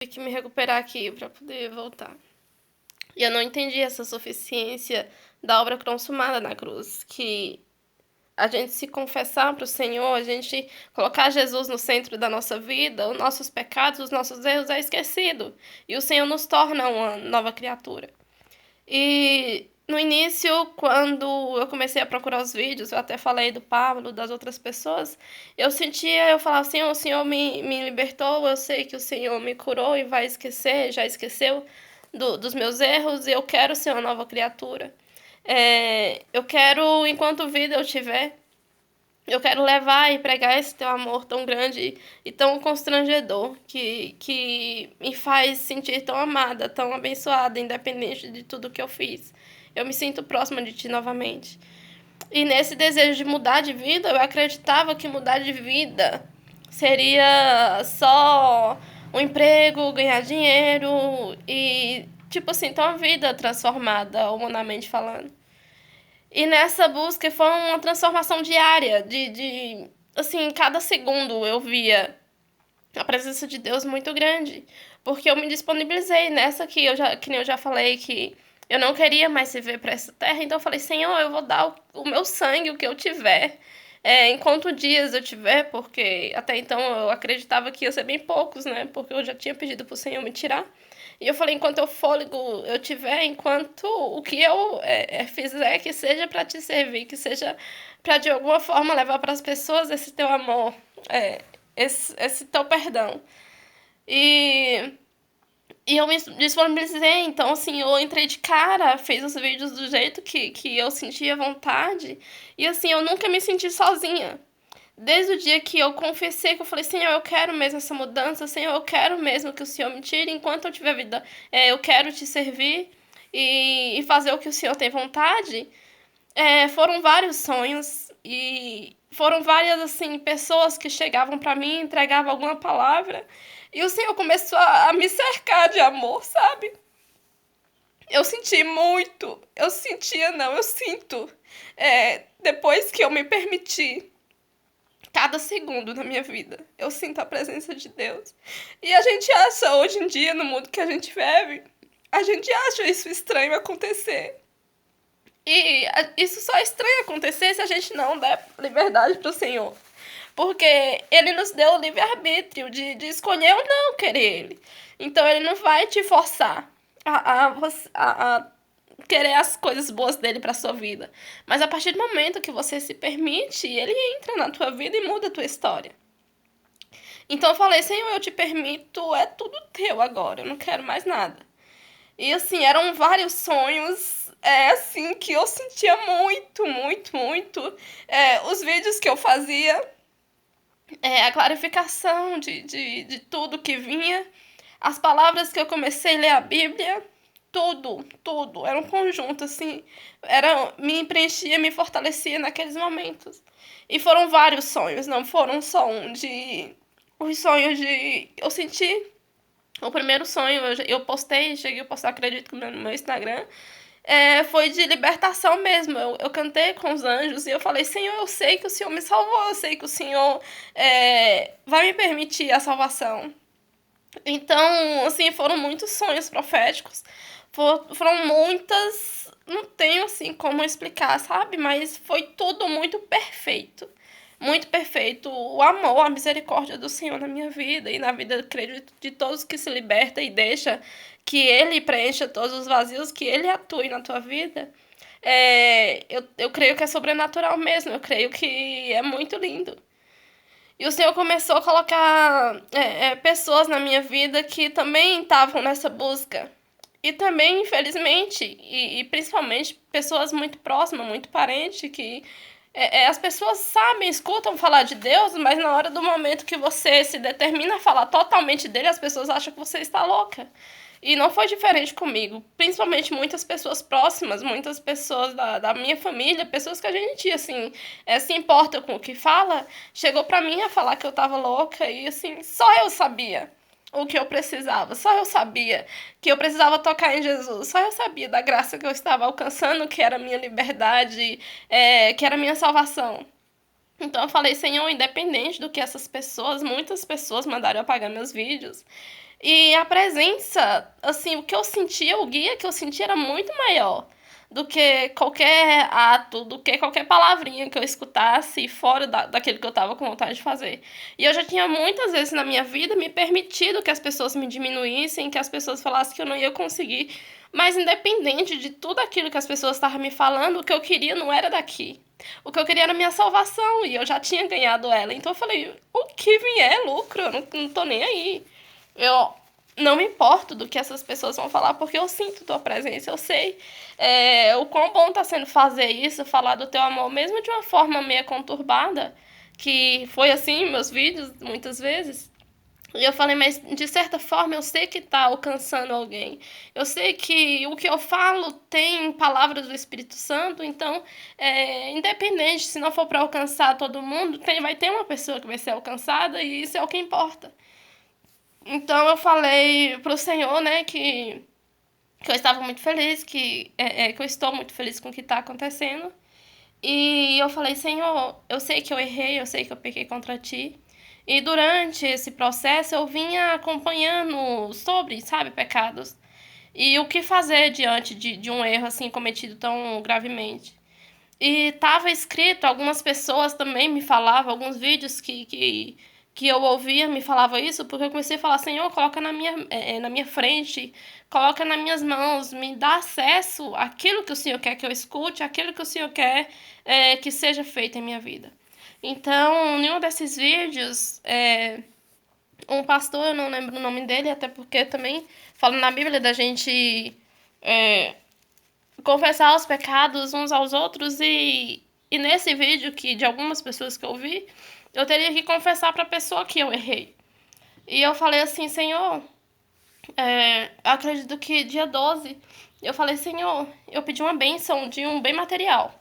Tive que me recuperar aqui para poder voltar. E eu não entendi essa suficiência da obra consumada na cruz, que a gente se confessar para o Senhor, a gente colocar Jesus no centro da nossa vida, os nossos pecados, os nossos erros é esquecido. E o Senhor nos torna uma nova criatura. E no início, quando eu comecei a procurar os vídeos, eu até falei do Pablo, das outras pessoas, eu falava assim, o Senhor me libertou, eu sei que o Senhor me curou e vai esquecer, já esqueceu dos meus erros, e eu quero ser uma nova criatura. Eu quero, enquanto vida eu tiver, eu quero levar e pregar esse teu amor tão grande e tão constrangedor, que me faz sentir tão amada, tão abençoada, independente de tudo que eu fiz. Eu me sinto próxima de ti novamente. E nesse desejo de mudar de vida, eu acreditava que mudar de vida seria só um emprego, ganhar dinheiro e, tipo assim, ter uma vida transformada, humanamente falando. E nessa busca foi uma transformação diária, assim, cada segundo eu via a presença de Deus muito grande, porque eu me disponibilizei nessa que nem eu já falei, que eu não queria mais viver para essa terra, então eu falei, Senhor, eu vou dar o meu sangue, o que eu tiver, enquanto dias eu tiver, porque até então eu acreditava que ia ser bem poucos, né, porque eu já tinha pedido pro Senhor me tirar, e eu falei, enquanto o fôlego eu tiver, enquanto o que eu fizer, que seja para te servir, que seja para de alguma forma levar para as pessoas esse teu amor, esse teu perdão. E, e eu me disponibilizei, então assim, eu entrei de cara, fiz os vídeos do jeito que eu sentia vontade, e assim, eu nunca me senti sozinha. Desde o dia que eu confessei, que eu falei, Senhor, eu quero mesmo essa mudança, Senhor, eu quero mesmo que o Senhor me tire enquanto eu tiver vida. Eu quero te servir e fazer o que o Senhor tem vontade. Foram vários sonhos e foram várias, assim, pessoas que chegavam pra mim, entregavam alguma palavra, e o Senhor começou a me cercar de amor, sabe? Eu senti muito, eu sentia, não, eu sinto. Depois que eu me permiti cada segundo da minha vida. Eu sinto a presença de Deus. E a gente acha, hoje em dia, no mundo que a gente vive, a gente acha isso estranho acontecer. E isso só é estranho acontecer se a gente não der liberdade pro Senhor. Porque Ele nos deu o livre-arbítrio de escolher ou não querer Ele. Então Ele não vai te forçar a querer as coisas boas dele pra sua vida. Mas a partir do momento que você se permite, Ele entra na tua vida e muda a tua história. Então eu falei, Senhor, eu te permito, é tudo teu agora, eu não quero mais nada. E assim, eram vários sonhos, assim, que eu sentia muito, muito, muito. Os vídeos que eu fazia, a clarificação de tudo que vinha, as palavras que eu comecei a ler a Bíblia, tudo, tudo. Era um conjunto, assim. Me preenchia, me fortalecia naqueles momentos. E foram vários sonhos, não foram só um de. Os sonhos de. Eu senti. O primeiro sonho, eu postei, cheguei a postar, acredito, no meu Instagram. Foi de libertação mesmo. Eu cantei com os anjos e eu falei, Senhor, eu sei que o Senhor me salvou, eu sei que o Senhor vai me permitir a salvação. Então, assim, foram muitos sonhos proféticos. Foram muitas. Não tenho, assim, como explicar, sabe? Mas foi tudo muito perfeito. Muito perfeito. O amor, a misericórdia do Senhor na minha vida e na vida, acredito, de todos que se liberta e deixa que Ele preencha todos os vazios, que Ele atue na tua vida. Eu creio que é sobrenatural mesmo. Eu creio que é muito lindo. E o Senhor começou a colocar pessoas na minha vida que também estavam nessa busca. E também, infelizmente, e principalmente pessoas muito próximas, muito parentes, que as pessoas sabem, escutam falar de Deus, mas na hora do momento que você se determina a falar totalmente dele, as pessoas acham que você está louca. E não foi diferente comigo. Principalmente muitas pessoas próximas, muitas pessoas da minha família, pessoas que a gente, assim, se importa com o que fala, chegou pra mim a falar que eu tava louca e, assim, só eu sabia o que eu precisava. Só eu sabia que eu precisava tocar em Jesus. Só eu sabia da graça que eu estava alcançando, que era a minha liberdade, que era a minha salvação. Então eu falei, Senhor, independente do que essas pessoas, muitas pessoas mandaram eu apagar meus vídeos. E a presença, assim, o que eu sentia, o guia que eu sentia era muito maior do que qualquer ato, do que qualquer palavrinha que eu escutasse fora daquele que eu tava com vontade de fazer. E eu já tinha muitas vezes na minha vida me permitido que as pessoas me diminuíssem, que as pessoas falassem que eu não ia conseguir. Mas independente de tudo aquilo que as pessoas estavam me falando, o que eu queria não era daqui. O que eu queria era a minha salvação e eu já tinha ganhado ela. Então eu falei, o que vier é lucro, eu não tô nem aí. Eu não me importo do que essas pessoas vão falar, porque eu sinto tua presença, eu sei o quão bom tá sendo fazer isso, falar do teu amor, mesmo de uma forma meio conturbada, que foi assim em meus vídeos, muitas vezes. E eu falei, mas de certa forma eu sei que tá alcançando alguém. Eu sei que o que eu falo tem palavras do Espírito Santo, então, independente, se não for para alcançar todo mundo, vai ter uma pessoa que vai ser alcançada e isso é o que importa. Então eu falei pro Senhor, né, que eu estava muito feliz, que eu estou muito feliz com o que está acontecendo. E eu falei, Senhor, eu sei que eu errei, eu sei que eu pequei contra ti. E durante esse processo eu vinha acompanhando sobre, sabe, pecados. E o que fazer diante de um erro assim cometido tão gravemente. E tava escrito, algumas pessoas também me falavam, alguns vídeos que eu ouvia me falava isso, porque eu comecei a falar, Senhor, coloca na minha frente, coloca nas minhas mãos, me dá acesso àquilo que o Senhor quer que eu escute, àquilo que o Senhor quer que seja feito em minha vida. Então, em um desses vídeos, um pastor, eu não lembro o nome dele, até porque também fala na Bíblia da gente confessar os pecados uns aos outros e nesse vídeo que de algumas pessoas que eu vi, eu teria que confessar para a pessoa que eu errei. E eu falei assim, Senhor, eu acredito que dia 12 eu falei, Senhor, eu pedi uma bênção de um bem material.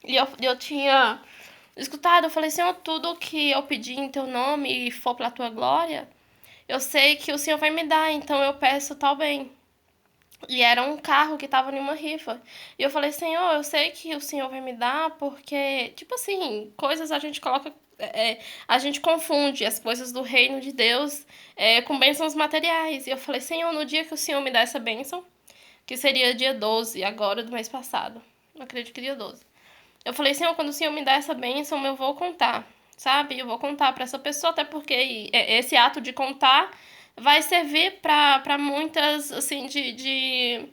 E eu tinha escutado, eu falei, Senhor, tudo que eu pedi em teu nome e for para a tua glória, eu sei que o Senhor vai me dar, então eu peço tal bem. E era um carro que tava em uma rifa. E eu falei, Senhor, eu sei que o Senhor vai me dar, porque, tipo assim, coisas a gente coloca. A gente confunde as coisas do reino de Deus com bênçãos materiais. E eu falei, Senhor, no dia que o Senhor me dá essa bênção, que seria dia 12 agora do mês passado. Eu acredito que dia 12. Eu falei, Senhor, quando o Senhor me dá essa bênção, eu vou contar, sabe? Eu vou contar para essa pessoa, até porque esse ato de contar vai servir para muitas, assim, de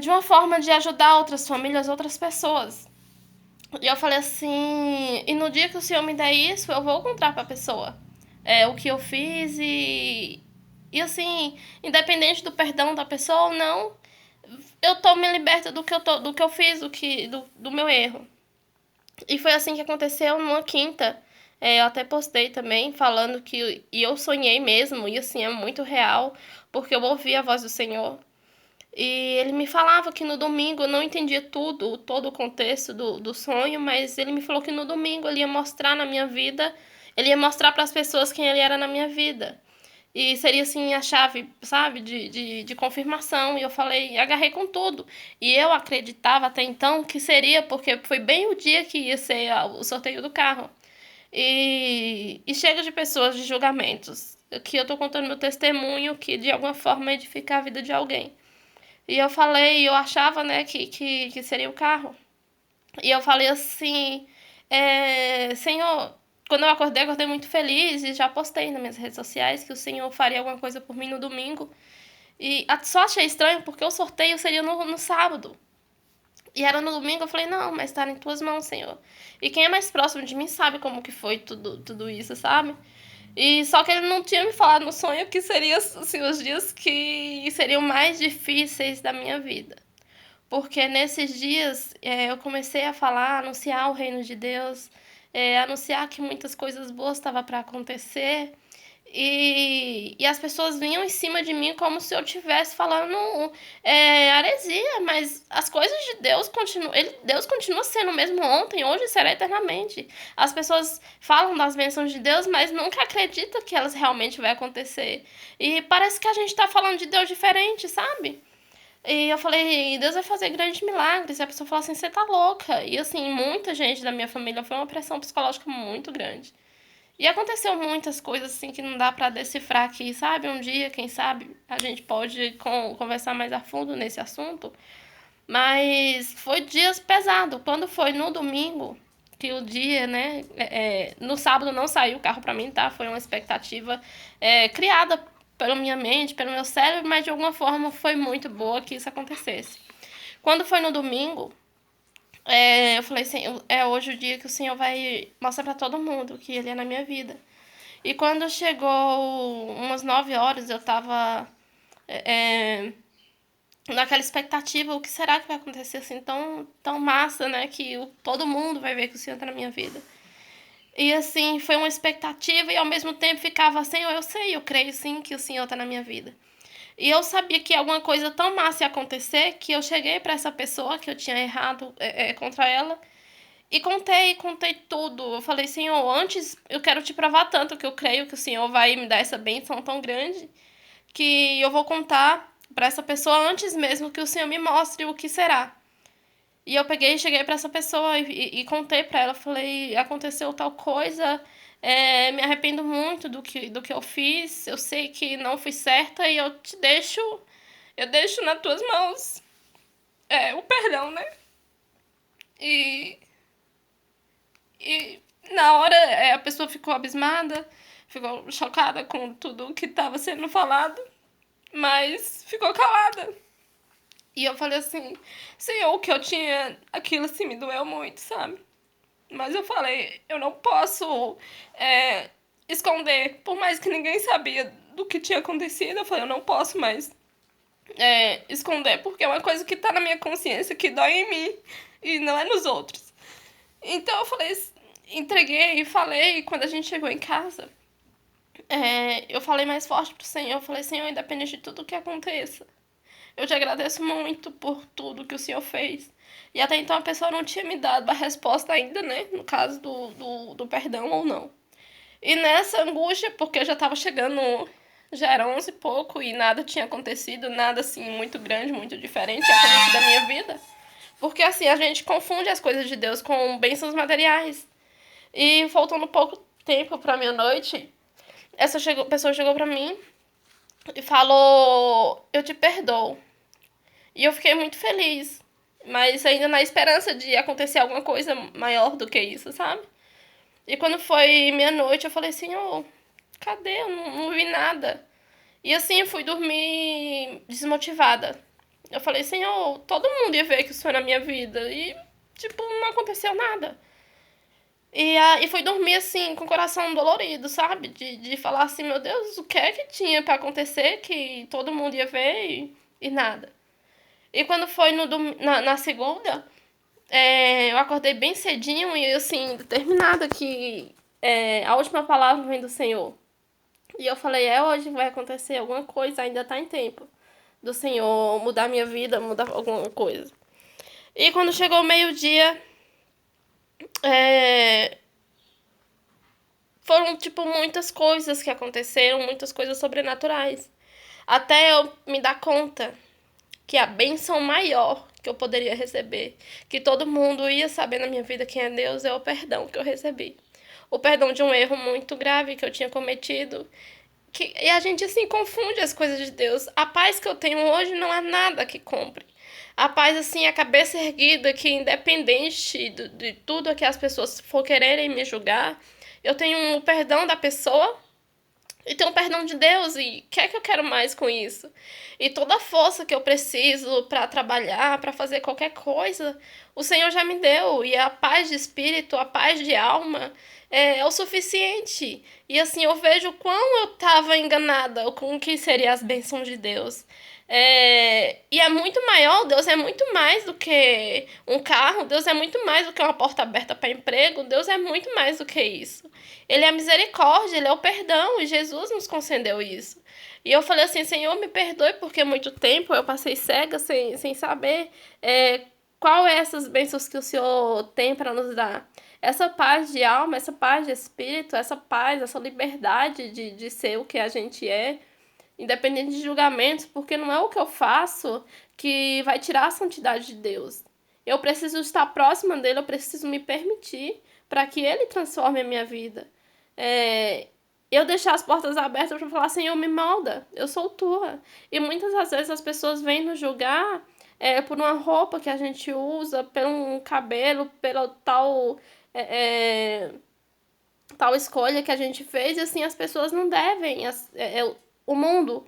uma forma de ajudar outras famílias, outras pessoas. E eu falei assim, e no dia que o Senhor me der isso, eu vou contar pra pessoa o que eu fiz e assim, independente do perdão da pessoa ou não, eu tô me liberta do que eu fiz, do meu erro. E foi assim que aconteceu numa quinta. Eu até postei também, falando e eu sonhei mesmo, e assim, é muito real, porque eu ouvi a voz do Senhor. E ele me falava que no domingo, eu não entendia todo o contexto do sonho, mas ele me falou que no domingo ele ia mostrar na minha vida, ele ia mostrar para as pessoas quem ele era na minha vida. E seria assim a chave, sabe, de confirmação. E eu falei, agarrei com tudo. E eu acreditava até então que seria, porque foi bem o dia que ia ser o sorteio do carro. E chega de pessoas de julgamentos. Que eu tô contando meu testemunho que de alguma forma edificar a vida de alguém. E eu falei, eu achava, né, que seria o carro. E eu falei assim, Senhor, quando eu acordei muito feliz e já postei nas minhas redes sociais que o Senhor faria alguma coisa por mim no domingo. E só achei estranho porque o sorteio seria no sábado. E era no domingo, eu falei, não, mas tá em tuas mãos, Senhor. E quem é mais próximo de mim sabe como que foi tudo isso, sabe? E só que ele não tinha me falado no sonho que seria assim, os dias que seriam mais difíceis da minha vida. Porque nesses dias eu comecei a falar, anunciar o reino de Deus, anunciar que muitas coisas boas estavam para acontecer. E as pessoas vinham em cima de mim como se eu estivesse falando heresia, mas as coisas de Deus continuam. Deus continua sendo o mesmo ontem, hoje e será eternamente. As pessoas falam das bênçãos de Deus, mas nunca acreditam que elas realmente vão acontecer. E parece que a gente está falando de Deus diferente, sabe? E eu falei, Deus vai fazer grandes milagres. E a pessoa falou assim, você tá louca. E assim, muita gente da minha família foi uma pressão psicológica muito grande. E aconteceu muitas coisas assim que não dá pra decifrar aqui, sabe? Um dia, quem sabe, a gente pode conversar mais a fundo nesse assunto. Mas foi dias pesados. Quando foi no domingo, que o dia, né? No sábado não saiu o carro pra mim, tá? Foi uma expectativa criada pela minha mente, pelo meu cérebro, mas de alguma forma foi muito boa que isso acontecesse. Quando foi no domingo, eu falei assim, é hoje o dia que o Senhor vai mostrar pra todo mundo que Ele é na minha vida. E quando chegou umas 9 horas, eu tava naquela expectativa, o que será que vai acontecer assim tão massa, né? Que todo mundo vai ver que o Senhor tá na minha vida. E assim, foi uma expectativa e ao mesmo tempo ficava assim, eu sei, eu creio sim que o Senhor tá na minha vida. E eu sabia que alguma coisa tão massa ia acontecer que eu cheguei pra essa pessoa que eu tinha errado contra ela e contei tudo. Eu falei, Senhor, antes eu quero te provar tanto que eu creio que o Senhor vai me dar essa bênção tão grande que eu vou contar pra essa pessoa antes mesmo que o Senhor me mostre o que será. E eu peguei, cheguei pra essa pessoa e contei pra ela, falei, aconteceu tal coisa, me arrependo muito do que eu fiz, eu sei que não fui certa e eu deixo nas tuas mãos, o perdão, né? E, e na hora a pessoa ficou abismada, ficou chocada com tudo que estava sendo falado, mas ficou calada. E eu falei assim, Senhor, o que eu tinha, aquilo assim me doeu muito, sabe? Mas eu falei, eu não posso esconder, por mais que ninguém sabia do que tinha acontecido, eu falei, eu não posso mais esconder, porque é uma coisa que tá na minha consciência, que dói em mim e não é nos outros. Então eu falei, entreguei e falei, e quando a gente chegou em casa, eu falei mais forte pro Senhor, eu falei, Senhor, independente de tudo que aconteça, eu te agradeço muito por tudo que o Senhor fez. E até então a pessoa não tinha me dado a resposta ainda, né? No caso do perdão ou não. E nessa angústia, porque eu já tava chegando, já era 11 e pouco e nada tinha acontecido, nada assim muito grande, muito diferente tinha acontecido da minha vida. Porque assim, a gente confunde as coisas de Deus com bênçãos materiais. E faltando pouco tempo pra meia-noite, essa pessoa chegou pra mim e falou: Eu te perdoo. E eu fiquei muito feliz. Mas ainda na esperança de acontecer alguma coisa maior do que isso, sabe? E quando foi meia-noite, eu falei, Senhor, cadê? Eu não vi nada. E assim, eu fui dormir desmotivada. Eu falei, Senhor, todo mundo ia ver que isso foi na minha vida. E, tipo, não aconteceu nada. E fui dormir, assim, com o coração dolorido, sabe? De falar assim, meu Deus, o que é que tinha pra acontecer que todo mundo ia ver e nada. E quando foi na segunda, eu acordei bem cedinho e, assim, determinada que a última palavra vem do Senhor. E eu falei, hoje vai acontecer alguma coisa, ainda tá em tempo do Senhor mudar minha vida, mudar alguma coisa. E quando chegou o meio-dia, foram, tipo, muitas coisas que aconteceram, muitas coisas sobrenaturais. Até eu me dar conta que a bênção maior que eu poderia receber, que todo mundo ia saber na minha vida quem é Deus, é o perdão que eu recebi. O perdão de um erro muito grave que eu tinha cometido. E a gente, assim, confunde as coisas de Deus. A paz que eu tenho hoje não é nada que compre. A paz, assim, a cabeça erguida, que independente de tudo que as pessoas for quererem me julgar, eu tenho o perdão da pessoa e tenho o perdão de Deus. E o que é que eu quero mais com isso? E toda a força que eu preciso para trabalhar, para fazer qualquer coisa, o Senhor já me deu. E a paz de espírito, a paz de alma é o suficiente. E assim, eu vejo o quão eu estava enganada com o que seriam as bênçãos de Deus. E é muito maior, Deus é muito mais do que um carro, Deus é muito mais do que uma porta aberta para emprego, Deus é muito mais do que isso. Ele é a misericórdia, Ele é o perdão, e Jesus nos concedeu isso. E eu falei assim, Senhor, me perdoe, porque muito tempo eu passei cega sem saber qual é essas bênçãos que o Senhor tem para nos dar. Essa paz de alma, essa paz de espírito, essa paz, essa liberdade de ser o que a gente é, independente de julgamentos, porque não é o que eu faço que vai tirar a santidade de Deus. Eu preciso estar próxima dele, eu preciso me permitir para que ele transforme a minha vida. é, eu deixar as portas abertas para falar, Senhor, me molda, eu sou tua. E muitas das vezes as pessoas vêm nos julgar por uma roupa que a gente usa, pelo um cabelo, pela tal escolha que a gente fez, e assim, as pessoas não devem. O mundo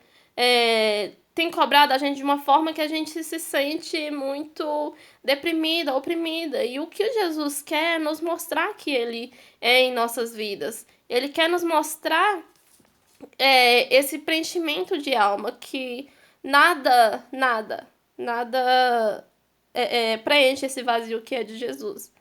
tem cobrado a gente de uma forma que a gente se sente muito deprimida, oprimida. E o que Jesus quer é nos mostrar que Ele é em nossas vidas. Ele quer nos mostrar esse preenchimento de alma que nada preenche esse vazio que é de Jesus.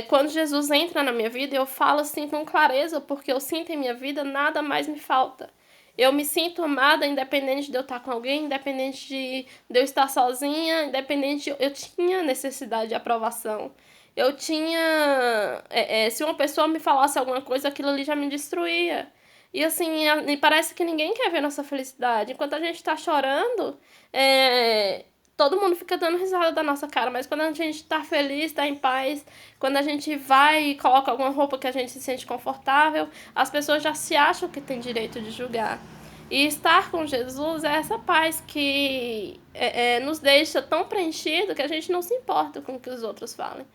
Quando Jesus entra na minha vida, eu falo assim com clareza, porque eu sinto em minha vida nada mais me falta. Eu me sinto amada, independente de eu estar com alguém, independente de eu estar sozinha, independente eu tinha necessidade de aprovação. Eu tinha. Se uma pessoa me falasse alguma coisa, aquilo ali já me destruía. E assim, me parece que ninguém quer ver nossa felicidade. Enquanto a gente tá chorando, todo mundo fica dando risada da nossa cara. Mas quando a gente tá feliz, tá em paz, quando a gente vai e coloca alguma roupa que a gente se sente confortável, as pessoas já se acham que tem direito de julgar. E estar com Jesus é essa paz que nos deixa tão preenchido que a gente não se importa com o que os outros falem.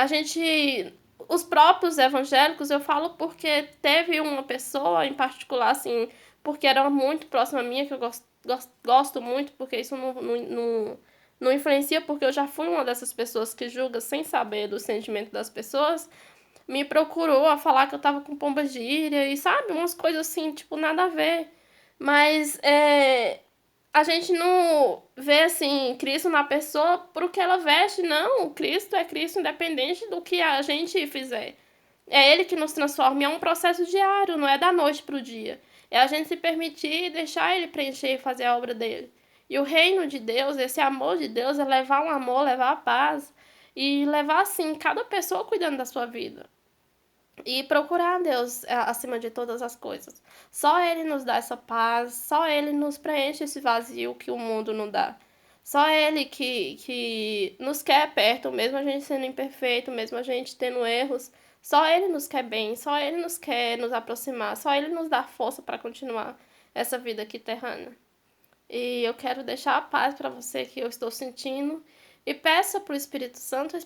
A gente. Os próprios evangélicos, eu falo porque teve uma pessoa em particular, assim, porque era muito próxima a minha, que eu gosto muito, porque isso não influencia, porque eu já fui uma dessas pessoas que julga sem saber do sentimento das pessoas. Me procurou a falar que eu tava com pomba-gira e, sabe, umas coisas assim, tipo, nada a ver. Mas a gente não vê assim Cristo na pessoa por que ela veste, não. Cristo é Cristo independente do que a gente fizer. É Ele que nos transforma, e é um processo diário, não é da noite pro dia. É a gente se permitir e deixar Ele preencher e fazer a obra dele. E o reino de Deus, esse amor de Deus, é levar um amor, levar a paz e levar assim cada pessoa cuidando da sua vida. E procurar a Deus acima de todas as coisas. Só Ele nos dá essa paz, só Ele nos preenche esse vazio que o mundo não dá. Só Ele que nos quer perto, mesmo a gente sendo imperfeito, mesmo a gente tendo erros. Só Ele nos quer bem, só Ele nos quer nos aproximar, só Ele nos dá força para continuar essa vida aqui terrena. E eu quero deixar a paz para você que eu estou sentindo. E peça para o Espírito Santo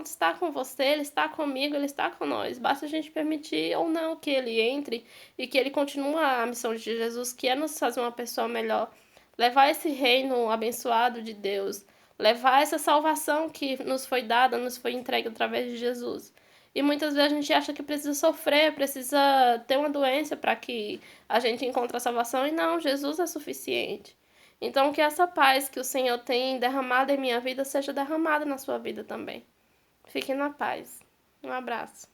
está com você, ele está comigo, ele está com nós. Basta a gente permitir ou não que ele entre e que ele continue a missão de Jesus, que é nos fazer uma pessoa melhor. Levar esse reino abençoado de Deus. Levar essa salvação que nos foi dada, nos foi entregue através de Jesus. E muitas vezes a gente acha que precisa sofrer, precisa ter uma doença para que a gente encontre a salvação. E não, Jesus é suficiente. Então, que essa paz que o Senhor tem derramado em minha vida seja derramada na sua vida também. Fique na paz. Um abraço.